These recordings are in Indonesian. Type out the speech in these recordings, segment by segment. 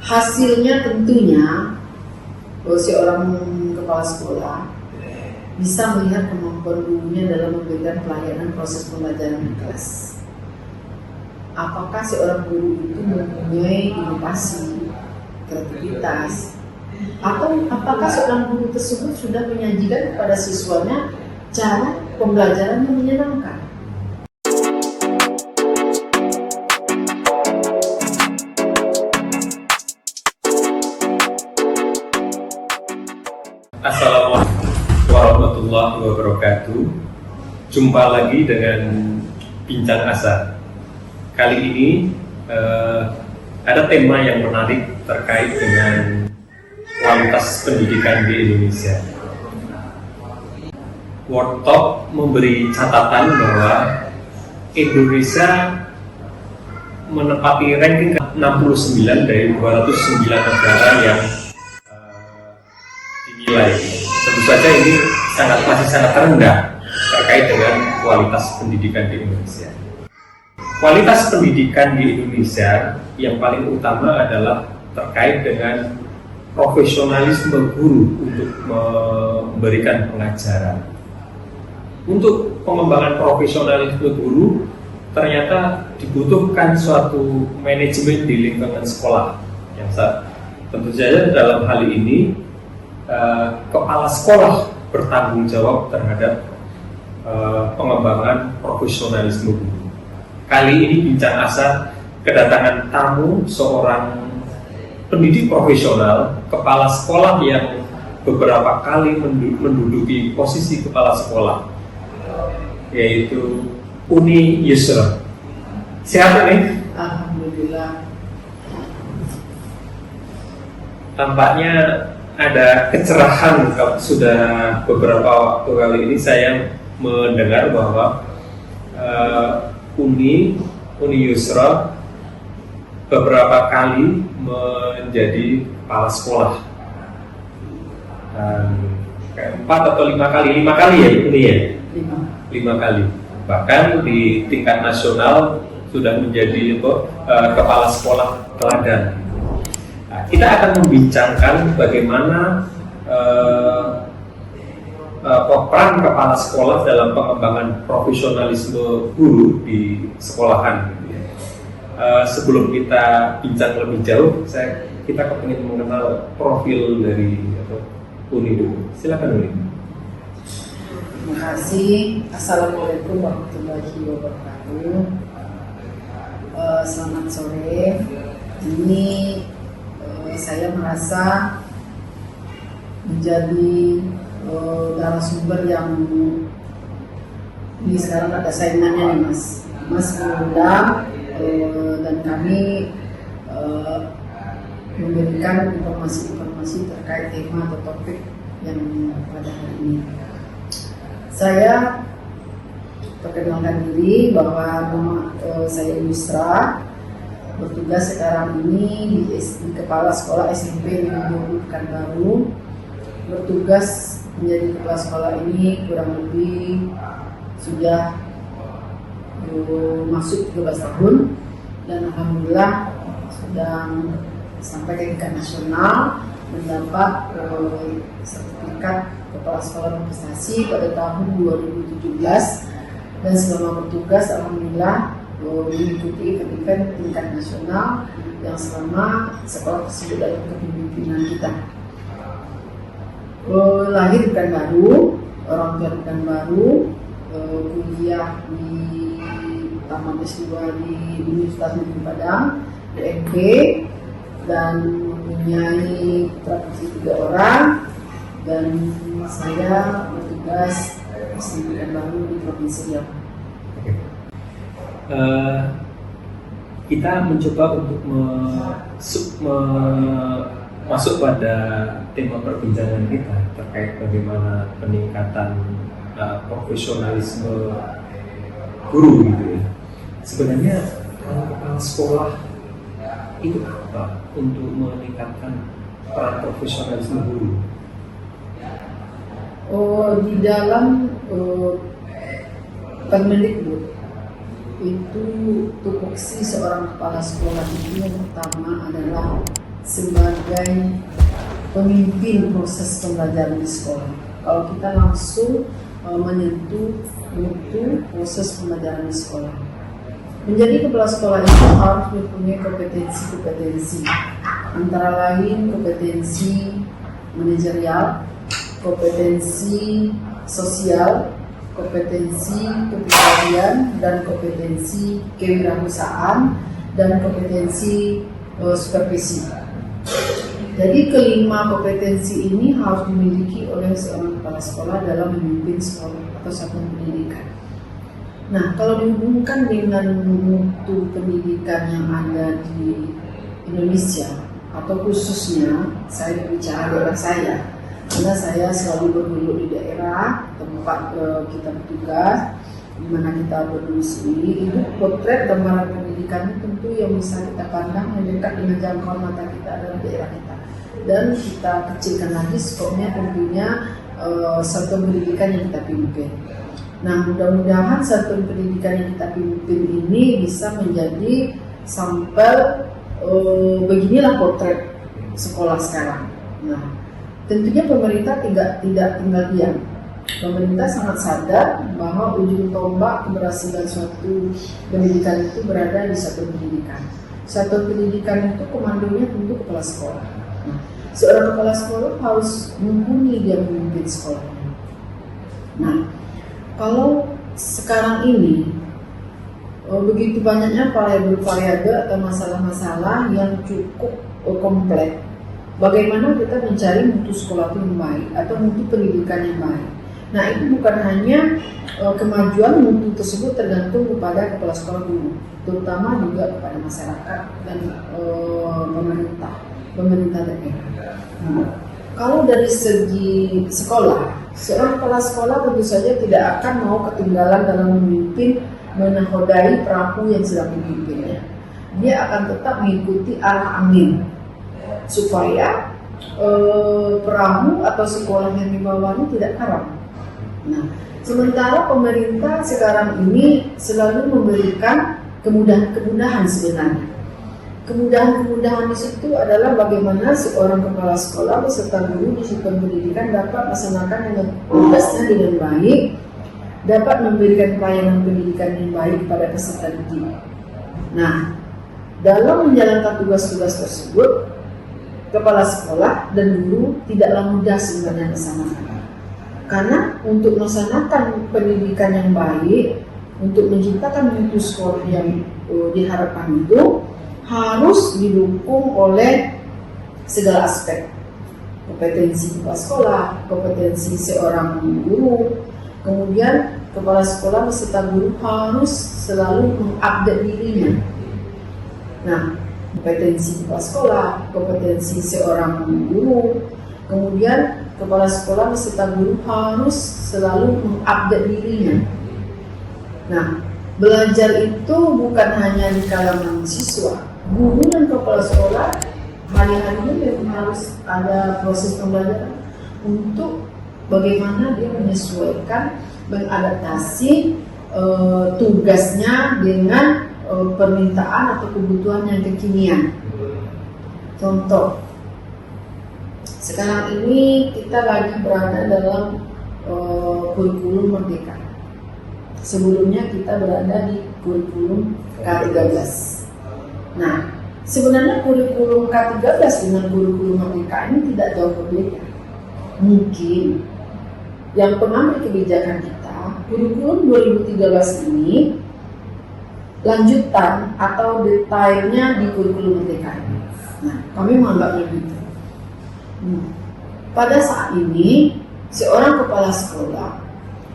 Hasilnya tentunya seorang kepala sekolah bisa melihat kemampuan gurunya dalam memberikan pelayanan proses pembelajaran di kelas. Apakah seorang guru itu mempunyai inovasi, kreativitas, atau apakah seorang guru tersebut sudah menyajikan kepada siswanya cara pembelajaran yang menyenangkan? Assalamualaikum warahmatullahi wabarakatuh. Jumpa lagi dengan Bincang Asa. Kali ini ada tema yang menarik terkait dengan kualitas pendidikan di Indonesia. World Talk memberi catatan bahwa Indonesia menempati ranking 69 dari 209 negara yang dinilai. Tentu saja ini masih sangat rendah terkait dengan kualitas pendidikan di Indonesia. Kualitas pendidikan di Indonesia yang paling utama adalah terkait dengan profesionalisme guru untuk memberikan pengajaran. Untuk pengembangan profesionalisme guru ternyata dibutuhkan suatu manajemen di lingkungan sekolah yang tentu saja dalam hal ini kepala sekolah bertanggung jawab terhadap pengembangan profesionalisme guru. Kali ini Bincang Asa kedatangan tamu seorang pendidik profesional, kepala sekolah yang beberapa kali menduduki posisi kepala sekolah, yaitu Uni Yusra. Siapa nih? Alhamdulillah. Tampaknya ada kecerahan. Sudah beberapa waktu kali ini saya mendengar bahwa Uni Yusra beberapa kali menjadi kepala sekolah. 4 atau 5 kali ya Uni ya? 5 kali. Bahkan di tingkat nasional sudah menjadi kepala sekolah teladan. Kita akan membincangkan bagaimana peran kepala sekolah dalam pengembangan profesionalisme guru di sekolahan. Sebelum kita bincang lebih jauh, kita ingin mengenal profil dari Uni dulu. Silakan Uni. Terima kasih. Assalamualaikum warahmatullahi wabarakatuh. Selamat sore. Ini saya merasa menjadi narasumber yang ini sekarang ada saingannya nih Mas mengundang dan kami memberikan informasi-informasi terkait tema atau topik yang pada hari ini. Saya perkenalkan diri bahwa nama saya Yusra, bertugas sekarang ini di Kepala Sekolah SMP Negeri Pekanbaru. Bertugas menjadi kepala sekolah ini kurang lebih sudah masuk 13 tahun dan alhamdulillah sudah sampai ke tingkat nasional, mendapat sertifikat kepala sekolah berprestasi pada tahun 2017 dan selama bertugas alhamdulillah mengikuti event tingkat nasional yang selama sekolah tersebut dalam kepemimpinan kita. Lahir di Pekanbaru, orang tua di Pekanbaru, kuliah di Taman S2 di Universitas Negeri Padang, UNP, dan mempunyai putra putri 3 orang, dan saya bertugas di Pekanbaru di Provinsi Riau. Kita mencoba untuk masuk pada tema perbincangan kita terkait bagaimana peningkatan profesionalisme guru gitu ya. Sebenarnya kepala sekolah itu apa untuk meningkatkan peran profesionalisme guru? Di dalam Kemendikbud itu tupoksi seorang kepala sekolah itu yang pertama adalah sebagai pemimpin proses pembelajaran di sekolah. Kalau kita langsung menyentuh mutu proses pembelajaran di sekolah. Menjadi kepala sekolah itu harus mempunyai kompetensi-kompetensi, antara lain kompetensi manajerial, kompetensi sosial, kompetensi kepribadian, dan kompetensi kewirausahaan, dan kompetensi supervisi. Jadi kelima kompetensi ini harus dimiliki oleh seorang kepala sekolah dalam memimpin sekolah atau satuan pendidikan. Nah, kalau dihubungkan dengan mutu pendidikan yang ada di Indonesia, atau khususnya saya bicara daerah saya, karena saya selalu bergelut di daerah tempat kita bertugas, di mana kita berdomisili, itu potret gambaran pendidikan tentu yang bisa kita pandang yang dekat dengan jangkauan mata kita adalah daerah kita. Dan kita kecilkan lagi skopnya tentunya satuan pendidikan yang kita pimpin. Nah, mudah-mudahan satuan pendidikan yang kita pimpin ini bisa menjadi sampel beginilah potret sekolah sekarang. Nah, tentunya pemerintah tidak tinggal diam. Pemerintah sangat sadar bahwa ujung tombak keberhasilan suatu pendidikan itu berada di satuan pendidikan. Satuan pendidikan itu komandonya tentu kepala sekolah. Nah, seorang kepala sekolah harus mumpuni dia memimpin sekolahnya. Nah, kalau sekarang ini begitu banyaknya variabel atau masalah-masalah yang cukup kompleks, bagaimana kita mencari mutu sekolah yang baik atau mutu pendidikan yang baik. Nah, itu bukan hanya kemajuan mutu tersebut tergantung kepada kepala sekolah dulu, terutama juga kepada masyarakat dan pemerintah daerah. Kalau dari segi sekolah, seorang kepala sekolah tentu saja tidak akan mau ketinggalan dalam memimpin menakodai perahu yang sedang dipimpinnya. Dia akan tetap mengikuti arah angin supaya perahu atau sekolah yang dibawanya tidak karam. Nah, sementara pemerintah sekarang ini selalu memberikan kemudahan-kemudahan sebenarnya. Kemudahan-kemudahan di situ adalah bagaimana seorang kepala sekolah beserta guru di satuan pendidikan dapat melaksanakan tugasnya dengan baik, dapat memberikan pelayanan pendidikan yang baik kepada peserta didik. Nah, dalam menjalankan tugas-tugas tersebut, kepala sekolah dan guru tidaklah mudah sebenarnya melaksanakan. Karena untuk melaksanakan pendidikan yang baik, untuk menciptakan mutu sekolah yang diharapkan itu harus didukung oleh segala aspek. Kompetensi kepala sekolah, kompetensi seorang guru, kemudian kepala sekolah beserta guru harus selalu mengupdate dirinya. Nah, kompetensi kepala sekolah, kompetensi seorang guru, kemudian kepala sekolah beserta guru harus selalu mengupdate dirinya. Nah, belajar itu bukan hanya di kalangan siswa, guru dan kepala sekolah hari-hari memang harus ada proses pembelajaran untuk bagaimana dia menyesuaikan, mengadaptasi tugasnya dengan permintaan atau kebutuhan yang kekinian. Contoh, sekarang ini kita lagi berada dalam kurikulum Merdeka. Sebelumnya kita berada di kurikulum K13. Nah, sebenarnya kurikulum K13 dengan kurikulum Merdeka ini tidak jauh berbeda. Mungkin yang pengambil kebijakan kita, kurikulum 2013 ini lanjutan atau detailnya di kurikulum Merdeka ini. Nah, kami menganggapnya begitu. Pada saat ini, seorang kepala sekolah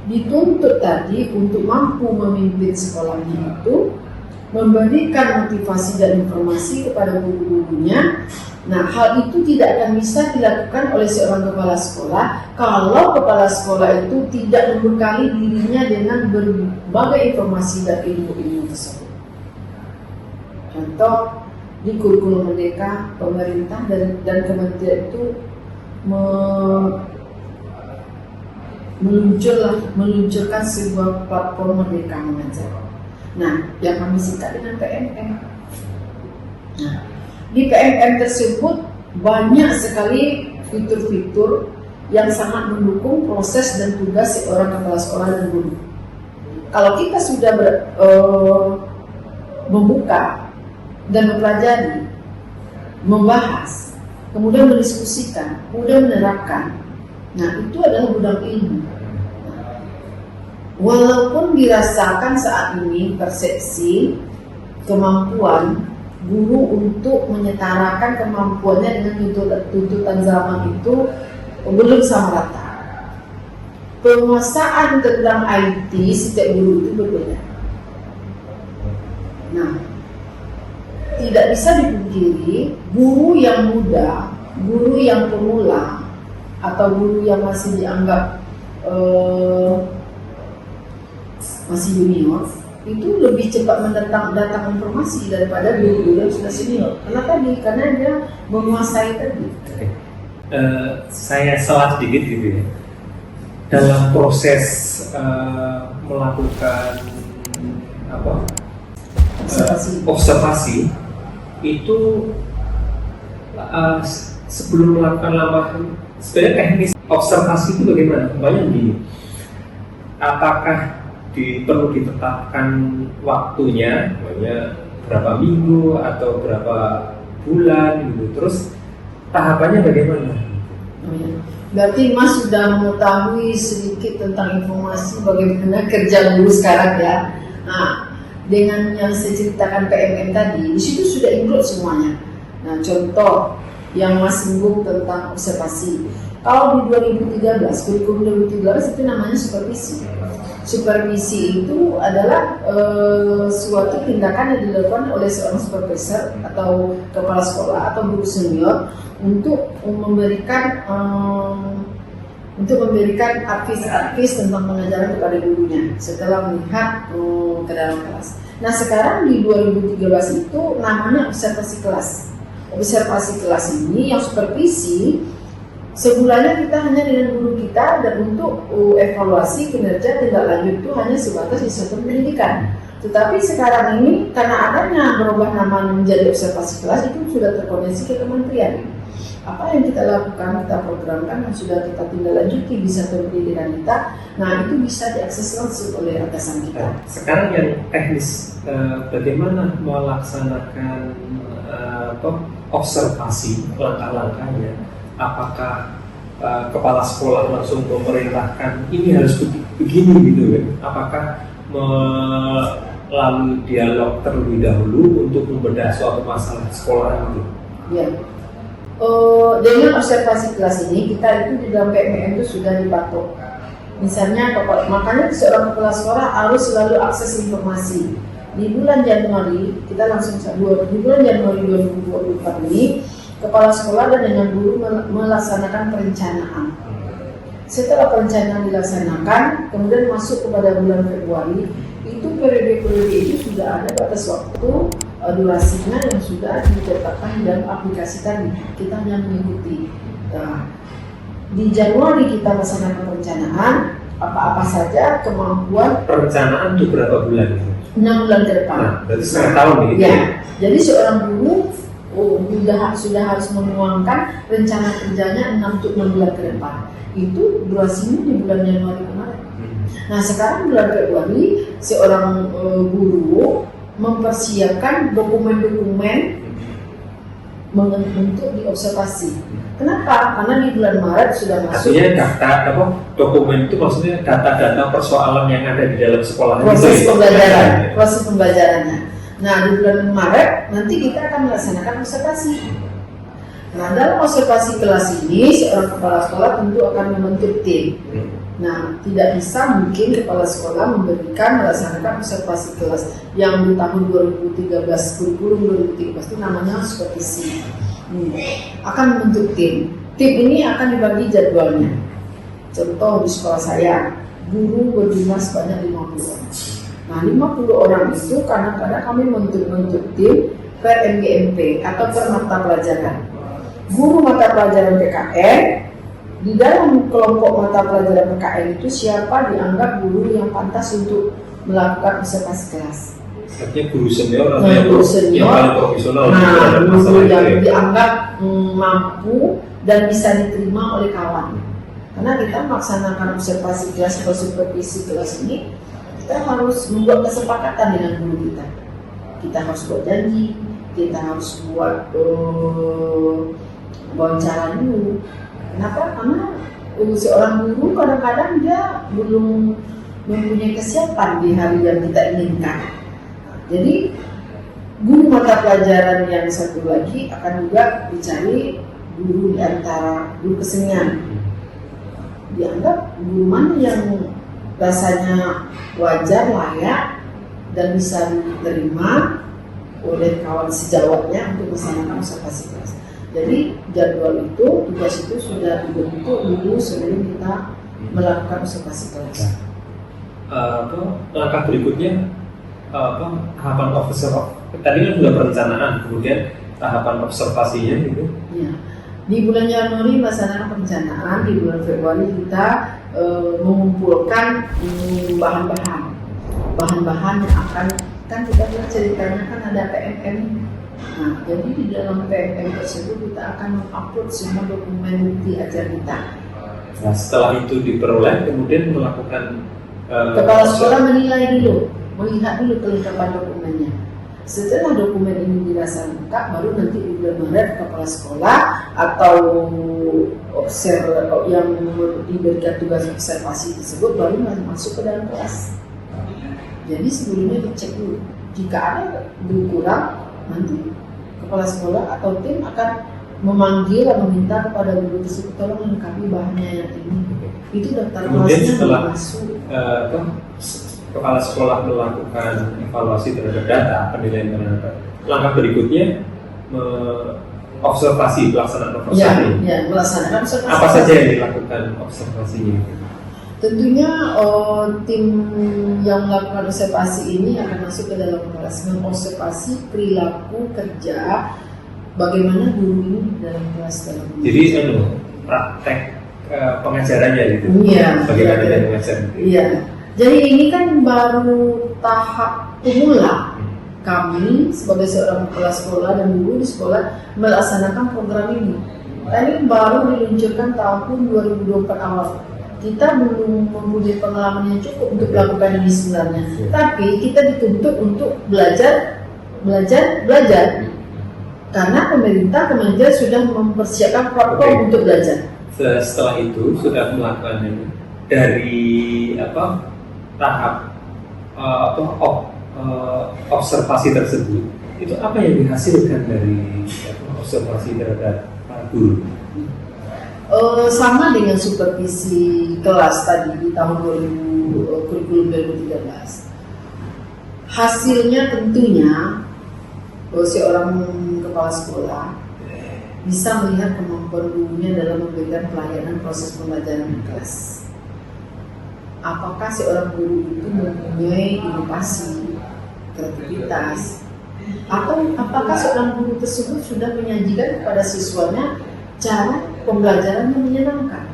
dituntut tadi untuk mampu memimpin sekolahnya itu, memberikan motivasi dan informasi kepada guru-gurunya. Nah, hal itu tidak akan bisa dilakukan oleh seorang kepala sekolah kalau kepala sekolah itu tidak membekali dirinya dengan berbagai informasi dan ilmu-ilmu tersebut. Contoh, di kurikulum Merdeka, pemerintah dan kementerian itu meluncurkan sebuah platform Merdeka Mengajar. Nah, yang kami singkat dengan PMM. Nah, di PMM tersebut banyak sekali fitur-fitur yang sangat mendukung proses dan tugas seorang kepala sekolah dan guru. Kalau kita sudah membuka dan mempelajari, membahas, kemudian mendiskusikan, kemudian menerapkan, nah itu adalah gudang ilmu. Walaupun dirasakan saat ini persepsi kemampuan guru untuk menyetarakan kemampuannya dengan tuntutan zaman itu belum sama rata. Penguasaan tentang IT setiap guru itu berbeda. Nah, tidak bisa dipungkiri guru yang muda, guru yang pemula, atau guru yang masih dianggap masih junior, itu lebih cepat datang informasi daripada guru-guru yang sudah senior. Karena dia menguasai tadi. Saya salah sedikit gitu ya. Dalam proses melakukan observasi itu sebelum melakukan lamaran, sebenarnya teknis observasi itu bagaimana? Banyak gini. Apakah perlu ditetapkan waktunya, berapa minggu atau berapa bulan gitu? Terus tahapannya bagaimana? Berarti Mas sudah mengetahui sedikit tentang informasi bagaimana kerja guru sekarang ya. Nah, dengan yang saya ceritakan PMM tadi, di situ sudah include semuanya. Nah, contoh yang Mas singgung tentang observasi. Kalau di 2013, kurikulum 2013 itu namanya supervisi. Supervisi itu adalah suatu tindakan yang dilakukan oleh seorang supervisor atau kepala sekolah atau guru senior untuk memberikan advis tentang pengajaran kepada gurunya setelah melihat ke dalam kelas. Nah, sekarang di 2013 itu namanya observasi kelas. Observasi kelas ini yang supervisi sebulannya kita hanya dengan guru kita, dan untuk evaluasi kinerja tindak lanjut itu hanya sebatas di satuan pendidikan. Tetapi sekarang ini karena adanya berubah nama menjadi observasi kelas, itu sudah terkoneksi ke kementerian. Apa yang kita lakukan, kita programkan dan sudah kita tindak lanjuti di satuan pendidikan kita. Nah, itu bisa diakses langsung oleh atasan kita. Sekarang yang teknis, bagaimana melaksanakan observasi langkah-langkahnya? Apakah kepala sekolah langsung memerintahkan ini harus begini gitu kan? Apakah melalui dialog terlebih dahulu untuk membedah suatu masalah sekolah itu? Ya. Dengan observasi kelas ini kita itu di dalam PMM itu sudah dipatok. Misalnya, makanya seorang kepala sekolah harus selalu akses informasi. Di bulan Januari kita langsung di bulan Januari 2024 ini kepala sekolah dan dengan guru melaksanakan perencanaan. Setelah perencanaan dilaksanakan, kemudian masuk kepada bulan Februari, itu periode-periode itu sudah ada batas waktu durasinya yang sudah ditetapkan dalam aplikasi tadi. Kita hanya mengikuti. Nah, di Januari kita melaksanakan perencanaan apa-apa saja kemampuan. Perencanaan itu berapa bulan? 6 bulan ke depan. Nah, berarti setengah tahun nih. Ya. Jadi seorang guru sudah harus menuangkan rencana kerjanya 6 bulan ke depan. Itu durasinya di bulan Januari kemarin. Nah, sekarang bulan Februari seorang guru mempersiapkan dokumen-dokumen untuk diobservasi. Kenapa? Karena di bulan Maret sudah masuk. Artinya dokumen itu maksudnya data-data persoalan yang ada di dalam sekolah. Proses pembelajarannya. Nah, di bulan Maret nanti kita akan melaksanakan observasi. Nah, dalam observasi kelas ini seorang kepala sekolah tentu akan membentuk tim. Nah, tidak bisa mungkin kepala sekolah melaksanakan observasi kelas yang di tahun 2013, kurikulum 2013 itu namanya supervisi. Akan membentuk tim. Tim ini akan dibagi jadwalnya. Contoh di sekolah saya, guru berjumlah sebanyak 50 orang. Nah, 50 orang itu kadang-kadang kami membentuk tim per MGMP atau per mata pelajaran. Guru mata pelajaran PKN, di dalam kelompok mata pelajaran PKN itu siapa dianggap guru yang pantas untuk melakukan observasi kelas. artinya guru senior atau Nah, yang, guru senior. yang paling profesional Nah, terhadap guru masalah itu yang ya. dianggap mampu dan bisa diterima oleh kawan. Karena kita melaksanakan observasi kelas atau supervisi kelas ini, kita harus membuat kesepakatan dengan guru kita. Kita harus buat janji, kita harus buat wawancara dulu. Kenapa? Karena seorang guru kadang-kadang dia belum mempunyai kesiapan di hari yang kita inginkan. Jadi guru mata pelajaran yang satu lagi akan juga dicari guru di antara guru kesenian. Dianggap guru mana yang rasanya wajar, layak, dan bisa diterima oleh kawan sejawatnya untuk melaksanakan observasi kelas. Jadi jadwal itu, tugas itu sudah dibentuk dulu sebelum kita melakukan observasi kelas. Langkah berikutnya tahapan tadi kan sudah perencanaan, kemudian tahapan observasinya gitu. Ya. Di bulan Januari melaksanakan perencanaan, di bulan Februari kita mengumpulkan bahan-bahan yang akan, kan kita ceritanya kan ada PMM. Nah, jadi di dalam PMM tersebut kita akan mengupload semua dokumen bukti ajar kita. Nah, setelah itu diperoleh, kemudian melakukan Kepala sekolah menilai dulu, melihat dulu kelengkapan dokumennya. Setelah dokumen ini dirasa lengkap, baru nanti di bulan Maret kepala sekolah atau yang diberikan tugas observasi tersebut baru masuk ke dalam kelas. Jadi sebelumnya dicek dulu. Jika ada guru kurang, nanti kepala sekolah atau tim akan memanggil atau meminta kepada guru tersebut tolong lengkapi bahannya yang ini. Itu daftar kelasnya setelah masuk. Kepala sekolah melakukan evaluasi terhadap data, penilaian terhadap langkah berikutnya observasi, pelaksanaan observasi. Ya, melaksanakan observasi. Apa saja yang dilakukan observasinya? Tentunya tim yang melakukan observasi ini akan masuk ke dalam kelas mengobservasi perilaku kerja bagaimana guru ini di dalam kelas dalam. Jadi praktek pengajarannya gitu. Iya. Bagaimana dia mengajar? Iya. Jadi ini kan baru tahap pemula. Kami sebagai seorang kepala sekolah dan guru di sekolah melaksanakan program ini. Ini baru diluncurkan tahun 2024 awal. Kita belum mempunyai pengalaman yang cukup untuk melakukan ini sebenarnya. Tapi kita dituntut untuk belajar. Karena pemerintah kementerian sudah mempersiapkan platform untuk belajar. Setelah itu sudah melakukan ini dari tahap observasi tersebut, itu apa yang dihasilkan dari observasi terhadap para guru? Sama dengan supervisi kelas tadi di tahun kurikulum 2013. Hasilnya tentunya seorang kepala sekolah bisa melihat kemampuan gurunya dalam memberikan pelayanan proses pembelajaran di kelas. Apakah seorang guru itu mempunyai inovasi, kreativitas, atau apakah seorang guru tersebut sudah menyajikan kepada siswanya cara pembelajaran yang menyenangkan.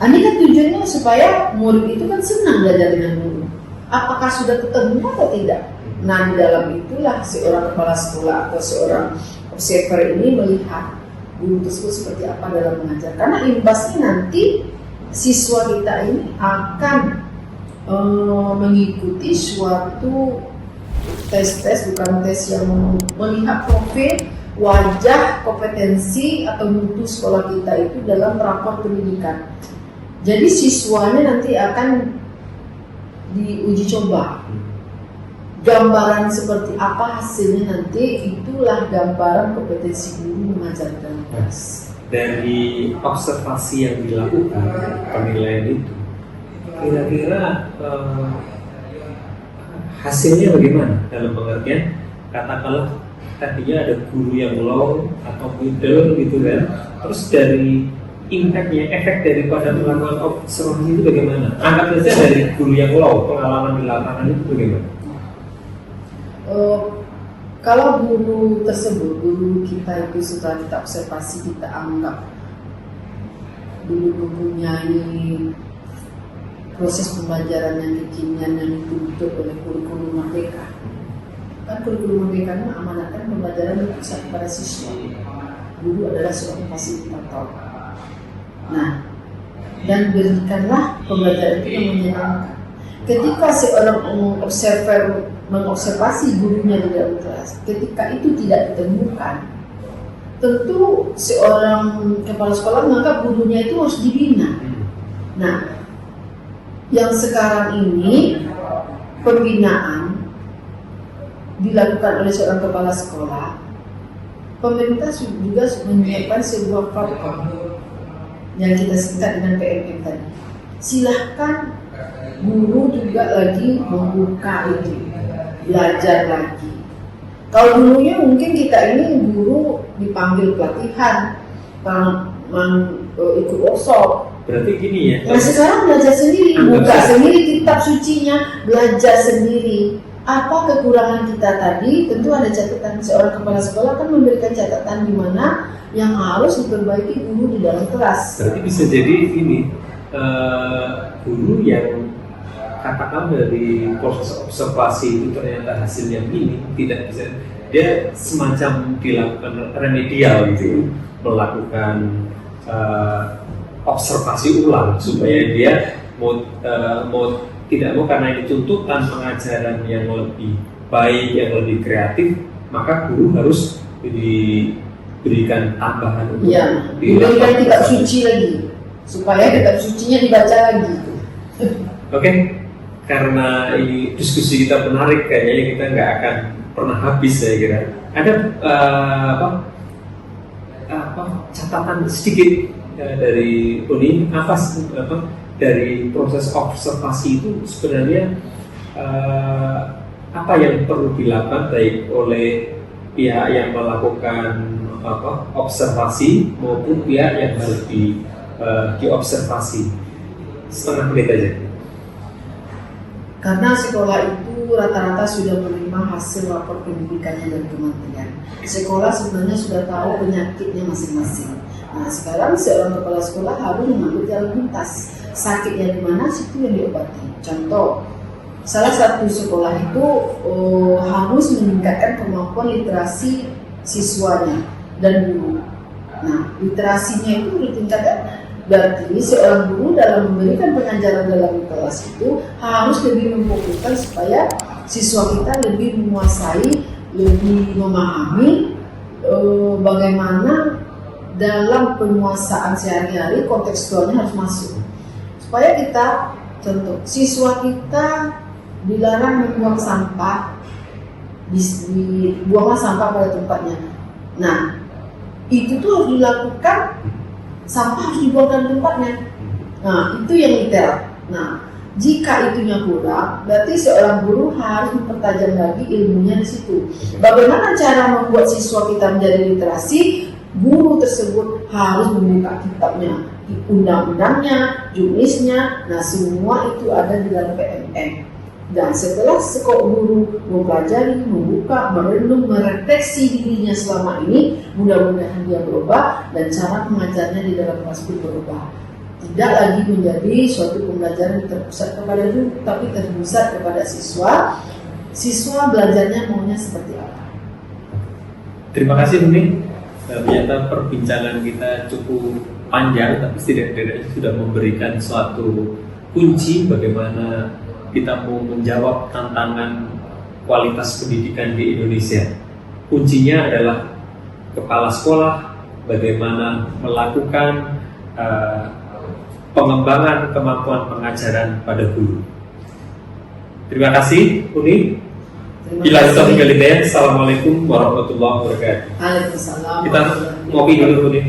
Ini kan tujuannya supaya murid itu kan senang belajar dengan guru. Apakah sudah ketemu atau tidak? Nah, di dalam itulah seorang kepala sekolah atau seorang observer ini melihat guru tersebut seperti apa dalam mengajar. Karena imbasnya nanti siswa kita ini akan mengikuti suatu tes bukan tes yang melihat profil, wajah, kompetensi atau mutu sekolah kita itu dalam rapor pendidikan. Jadi siswanya nanti akan diuji coba. Gambaran seperti apa hasilnya nanti, itulah gambaran kompetensi guru mengajarkan kelas. Dari observasi yang dilakukan, penilaian itu, kira-kira hasilnya bagaimana? Dalam pengertian, katakanlah tadinya ada guru yang low atau middle gitu kan, terus dari impactnya, efek daripada melakukan observasi itu bagaimana? Anggap saja dari guru yang low, pengalaman di lapangan itu bagaimana? Kalau guru tersebut, guru kita itu setelah kita observasi, kita anggap dulu mempunyai proses pembelajaran yang kekinian yang dituntut oleh kurikulum Merdeka. Kan kurikulum Merdeka itu amanatkan pembelajaran berpusat kepada siswa. Guru adalah seorang fasilitator. Nah, dan berikanlah pembelajaran itu yang menyenangkan. Ketika seorang observer mengobservasi gurunya di dalam kelas, ketika itu tidak ditemukan, tentu seorang kepala sekolah menganggap gurunya itu harus dibina. Nah, yang sekarang ini pembinaan dilakukan oleh seorang kepala sekolah, pemerintah juga menyiapkan sebuah platform yang kita singkat dengan PMM tadi. Silahkan guru juga lagi membuka itu, belajar lagi. Kalau dulunya mungkin kita ini guru dipanggil pelatihan, ikut workshop. Berarti gini ya. Nah sekarang belajar sendiri, buka sendiri kitab sucinya, belajar sendiri. Apa kekurangan kita tadi? Tentu ada catatan. Seorang kepala sekolah kan memberikan catatan di mana yang harus diperbaiki guru di dalam kelas. Berarti bisa jadi ini guru yang katakan dari proses observasi itu ternyata hasilnya ini tidak bisa, dia semacam dilakukan remedial gitu ya, melakukan observasi ulang supaya dia mau tidak mau karena ini tuntutan pengajaran yang lebih baik, yang lebih kreatif, maka guru harus diberikan tambahan untuk diberikan kitab suci lagi supaya kitab sucinya dibaca lagi. Oke, karena ini diskusi kita menarik, kayaknya kita nggak akan pernah habis saya kira. Ada catatan sedikit dari Uni dari proses observasi itu sebenarnya apa yang perlu dilakukan baik oleh pihak yang melakukan observasi maupun pihak yang harus diobservasi. Setengah menit aja. Karena sekolah itu rata-rata sudah menerima hasil rapor pendidikannya dari kementerian. Sekolah sebenarnya sudah tahu penyakitnya masing-masing. Nah sekarang seorang kepala sekolah harus mengambil jalan pintas. Sakitnya di mana, situ yang diobati. Contoh, salah satu sekolah itu harus meningkatkan kemampuan literasi siswanya dan guru. Nah, literasinya itu ditingkatkan. Berarti seorang guru dalam memberikan pengajaran dalam kelas itu harus lebih memfokuskan supaya siswa kita lebih menguasai, lebih memahami bagaimana dalam penguasaan sehari-hari kontekstualnya harus masuk. Supaya kita, contoh, siswa kita dilarang membuang sampah, buanglah sampah pada tempatnya. Nah, itu tuh harus dilakukan, sampah harus dibuang pada tempatnya. Nah, itu yang literal. Nah, jika itunya kurang, berarti seorang guru harus mempertajam lagi ilmunya di situ. Bagaimana cara membuat siswa kita menjadi literasi? Guru tersebut harus membuka kitabnya, undang-undangnya, juknisnya, nah semua itu ada di dalam PMM. Dan setelah sekolah guru mempelajari, membuka, merenung, merefleksi dirinya selama ini, mudah-mudahan dia berubah dan cara mengajarnya di dalam kelas pun berubah. Tidak lagi menjadi suatu pembelajaran terpusat kepada guru, tapi terpusat kepada siswa. Siswa belajarnya maunya seperti apa? Terima kasih Uni. Ternyata perbincangan kita cukup panjang, tapi setidaknya sudah memberikan suatu kunci bagaimana kita mau menjawab tantangan kualitas pendidikan di Indonesia. Kuncinya adalah kepala sekolah, bagaimana melakukan pengembangan kemampuan pengajaran pada guru. Terima kasih Uni. Assalamualaikum warahmatullahi wabarakatuh. Waalaikumsalam. Kita ngopi dulu Uni.